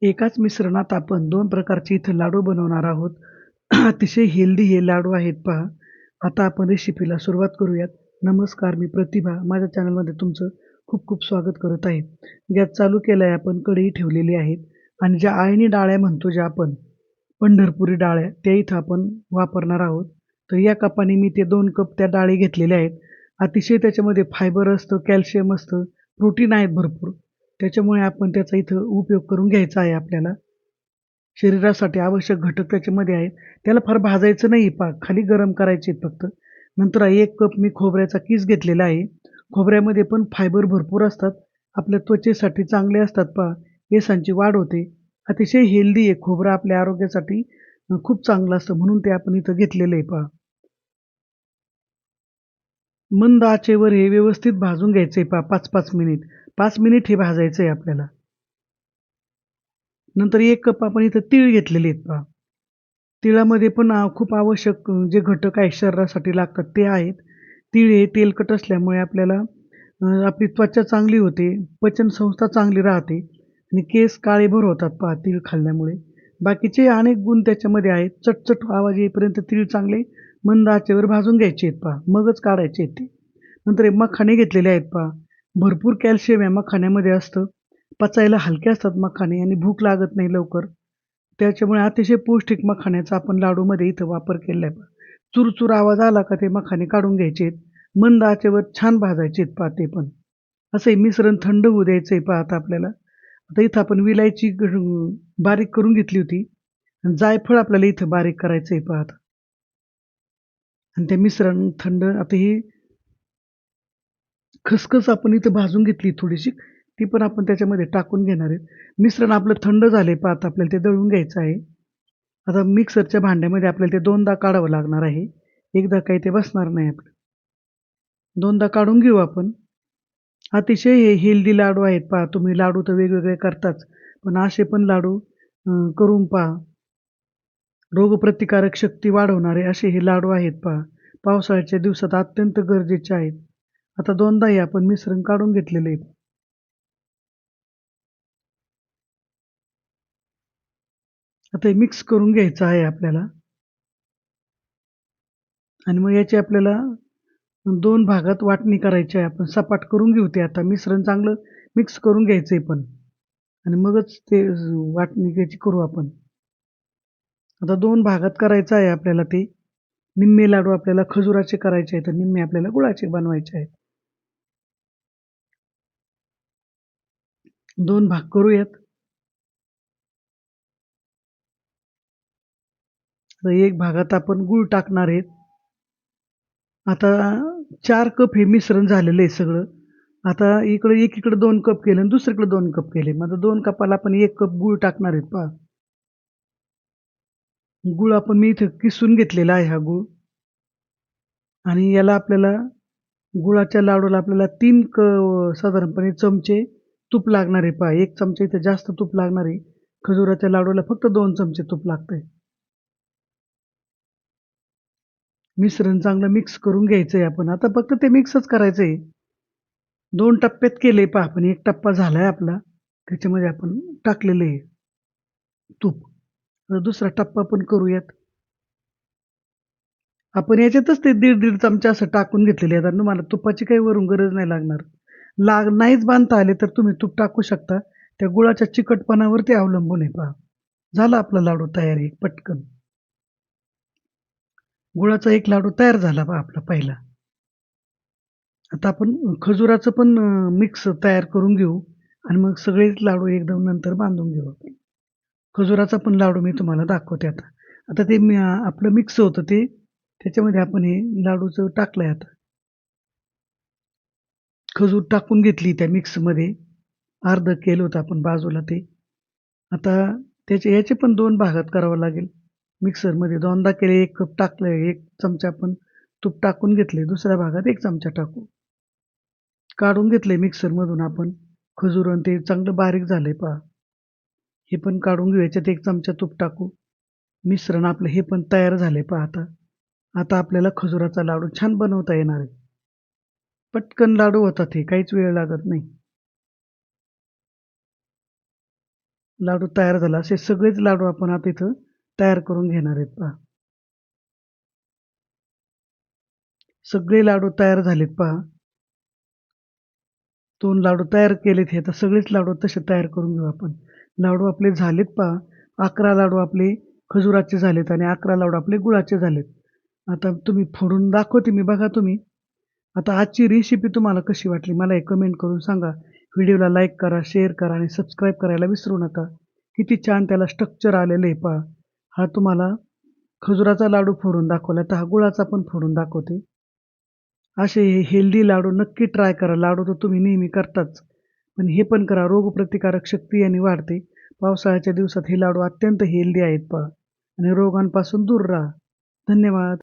एकाच मिश्रणात आपण 2 प्रकारचे इथं लाडू बनवणार आहोत. अतिशय हेल्दी हे लाडू आहेत पहा. आता आपण रेसिपीला सुरुवात करूयात. नमस्कार, मी प्रतिभा. माझ्या चॅनलमध्ये तुमचं खूप खूप स्वागत करत आहे. गॅस चालू केला आहे आपण, कढई ठेवलेली आहे आणि ज्या अळणी डाळ्या म्हणतो ज्या आपण, पंढरपुरी डाळ्या, त्या इथं आपण वापरणार आहोत. तर या कपाने मी ते 2 कप त्या डाळी घेतलेल्या आहेत. अतिशय त्याच्यामध्ये फायबर असतं, कॅल्शियम असतं, प्रोटीन आहेत भरपूर. त्याच्यामुळे आपण त्याचा इथं उपयोग करून घ्यायचा आहे आपल्याला. शरीरासाठी आवश्यक घटक त्याच्यामध्ये आहेत. त्याला फार भाजायचं नाही पहा, खाली गरम करायचे आहेत फक्त. नंतर 1 कप मी खोबऱ्याचा किस घेतलेला आहे. खोबऱ्यामध्ये पण फायबर भरपूर असतात. आपल्या त्वचेसाठी चांगले असतात पहा. केसांची वाढ होते. अतिशय हेल्दी आहे खोबरं आपल्या आरोग्यासाठी खूप चांगलं असतं म्हणून ते आपण इथं घेतलेलं आहे पहा. मंद आचेवर हे व्यवस्थित भाजून घ्यायचं आहे पहा 5-5 मिनिट. 5 मिनिट हे भाजायचं आहे आपल्याला. नंतर 1 कप आपण इथं तीळ घेतलेले आहेत पहा. तिळामध्ये पण खूप आवश्यक जे घटक आहेत शरीरासाठी लागतात ते आहेत. तीळ हे तेलकट असल्यामुळे आपल्याला आपली त्वचा चांगली होते, पचनसंस्था चांगली राहते आणि केस काळेभोर होतात पहा तीळ खाल्ल्यामुळे. बाकीचे अनेक गुण त्याच्यामध्ये आहेत. चटचट आवाज येईपर्यंत तीळ चांगले मंद आचेवर भाजून घ्यायचे आहेत पहा, मगच काढायचे आहेत ते. नंतर हे मखाणे घेतलेले आहेत पहा. भरपूर कॅल्शियम या मखाण्यामध्ये असतं. पचायला हलके असतात मखाणे आणि भूक लागत नाही लवकर. त्याच्यामुळे अतिशय पौष्टिक मखाण्याचा आपण लाडूमध्ये इथं वापर केलेला आहे पहा. चुरचुर आवाज आला का ते मखाणे काढून घ्यायचे आहेत. मंद आचेवर छान भाजायचे आहेत पहा ते पण. असं हे मिश्रण थंड होऊ द्यायचं आहे पहा आता आपल्याला. आता इथं आपण विलायची बारीक करून घेतली होती. आणि जायफळ आपल्याला इथं बारीक करायचं आहे पहा आता. आणि ते मिश्रण थंड आता हे खसखस आपण इथं भाजून घेतली थोडीशी, ती पण आपण त्याच्यामध्ये टाकून घेणार आहे. मिश्रण आपलं थंड झालंय पहा आता आपल्याला ते दळून घ्यायचं आहे. आता मिक्सरच्या भांड्यामध्ये आपल्याला ते 2दा काढावं लागणार आहे. एकदा काही ते बसणार नाही आपलं. 2दा काढून घेऊ आपण. अतिशय हे हेल्दी लाडू आहेत पहा. तुम्ही लाडू तर वेगवेगळे करताच, पण असे पण लाडू करून पहा. रोगप्रतिकारक शक्ती वाढवणारे असे हे लाडू आहेत पहा. पावसाळ्याच्या दिवसात अत्यंत गरजेचे आहेत. आता 2दा हे आपण मिश्रण काढून घेतलेले आहे. आता हे मिक्स करून घ्यायचं आहे आपल्याला आणि मग याची आपल्याला 2 भागात वाटणी करायची आहे. आपण सपाट करून घेऊ ते आता. मिश्रण चांगलं मिक्स करून घ्यायचंय पण आणि मगच ते वाटणी त्याची करू आपण. आता 2 भागात करायचं आहे आपल्याला ते. निम्मे लाडू आपल्याला खजुराचे करायचे आहेत, तर निम्मे आपल्याला गुळाचे बनवायचे आहेत. 2 भाग करूयात. तर एक भागात आपण गूळ टाकणार आहेत. आता 4 कप हे मिश्रण झालेलं आहे सगळं. आता एकीकडे 2 कप केले आणि दुसरीकडे 2 कप केले. मग आता 2 कपाला आपण 1 कप गूळ टाकणार आहेत पहा. गूळ आपण मी इथे किसून घेतलेला आहे हा गूळ आणि याला आपल्याला गुळाच्या लाडूला आपल्याला 3 साधारणपणे चमचे तूप लागणार आहे पहा. 1 चमचा इथे जास्त तूप लागणार आहे. खजुराच्या लाडूला फक्त 2 चमचे तूप लागतंय. मिश्रण चांगलं मिक्स करून घ्यायचंय आपण. आता फक्त ते मिक्सच करायचंय. 2 टप्प्यात केले पहा आपण. 1 टप्पा झालाय आपला. त्याच्यामध्ये आपण टाकलेलं आहे तूप. आता दुसरा टप्पा पण करूयात. आपण याच्यातच ते दीड-दीड चमचा असं टाकून घेतलेले आहेत आणि तुम्हाला तुपाची काही वरून गरज नाही लागणार. नाहीच बांधता आले तर तुम्ही तूप टाकू शकता. त्या गुळाच्या चिकटपणावरती अवलंबून आहे पहा. झाला आपला लाडू तयार आहे पटकन. गुळाचा एक लाडू तयार झाला पहा आपला पहिला. आता आपण खजुराचं पण मिक्स तयार करून घेऊ आणि मग सगळेच लाडू एकदम नंतर बांधून घेऊ आपण. खजुराचा पण लाडू मी तुम्हाला दाखवते आता. आता ते आपलं मिक्स होतं ते त्याच्यामध्ये आपण हे लाडूचं टाकलंय आता. खजूर टाकून घेतली त्या मिक्समध्ये. अर्धं केलं होतं आपण बाजूला ते. आता याचे पण 2 भागात करावं लागेल. मिक्सरमध्ये 2दा केले, 1 कप टाकलंय, 1 चमचा आपण तूप टाकून घेतले. दुसऱ्या भागात 1 चमचा टाकू. काढून घेतलंय मिक्सरमधून आपण. खजूर आणि ते चांगलं बारीक झालंय पहा. हे पण काढून घेऊ. याच्यात 1 चमचा तूप टाकू. मिश्रण आपलं हे पण तयार झालंय पहा आता. आता आपल्याला खजुराचा लाडू छान बनवता येणार आहे. पटकन लाडू होतात हे, काहीच वेळ लागत नाही. लाडू तयार झाला. असे सगळेच लाडू आपण आता इथं तयार करून घेणार आहेत पहा. सगळे लाडू तयार झालेत पहा. 2 लाडू तयार केलेत हे. आता सगळेच लाडू तसे तयार करून घेऊ आपण. लाडू आपले झालेत पहा. 11 लाडू आपले खजुराचे झालेत आणि 11 लाडू आपले गुळाचे झालेत. आता तुम्ही फोडून दाखवते मी, बघा तुम्ही. आता आजची रेसिपी तुम्हाला कशी वाटली मला हे कमेंट करून सांगा. व्हिडिओला लाईक करा, शेअर करा आणि सबस्क्राईब करायला विसरू नका. किती छान त्याला स्ट्रक्चर आलेलं आहे पहा. हा तुम्हाला खजुराचा लाडू फोडून दाखवला, तर हा गुळाचा पण फोडून दाखवते. असे हेल्दी लाडू नक्की ट्राय करा. लाडू तर तुम्ही नेहमी करताच, पण हे पण करा. रोगप्रतिकारक शक्ती याने वाढते. पावसाळ्याच्या दिवसात हे लाडू अत्यंत हेल्दी आहेत पहा आणि रोगांपासून दूर राहा. धन्यवाद.